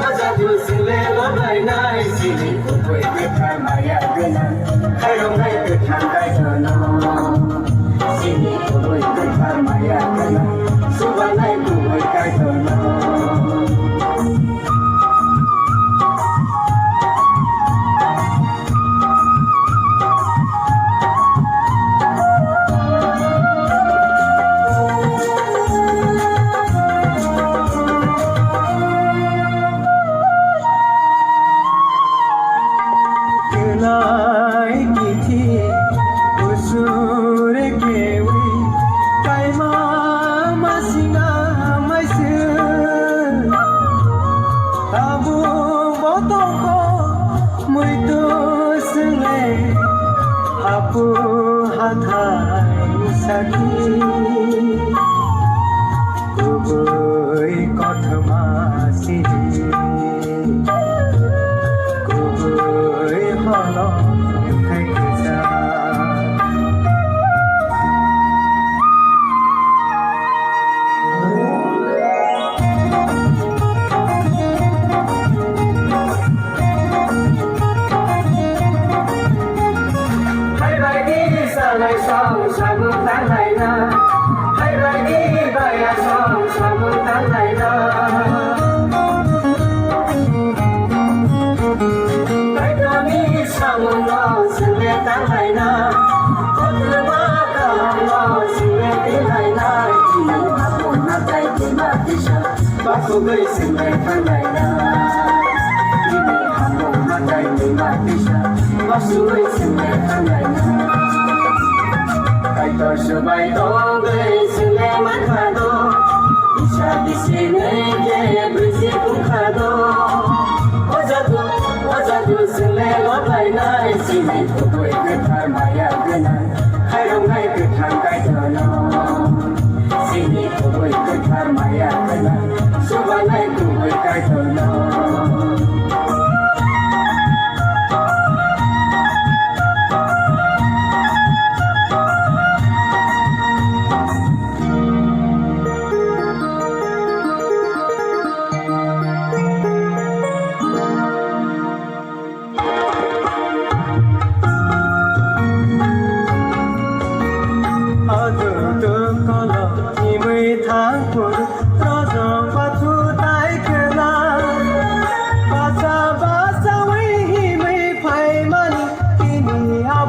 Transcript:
अजादु सिले लगायनाय सिनि गुबै गोथार माया गोनां खायरंनाय गोथां गायथनो सिनि गुबै गोथार माया गोनां सुबानाय गुबै गायथनो Aku hathai sakhi kuboi kothma siri kuboi holo thekja Lai song samu tan lai na, hai lai di baya song samu tan lai na. Hai doni samu no sule tan lai na, kotu ma ka no sule di lai na. Kini hamu na kai di ma disha, baku gai sule tan lai na. Kini hamu na kai di ma disha, baku gai sule tan lai na. Kaito subai donggai sule mankhado Isha bisine ke brisi kumkhado Ojadu sule lobai nai sini Kuboi gothar maya gonan Khaironggai gothar gaithono Sini kuboi gothar maya gonan Subanai kuboi gaithono Adu tu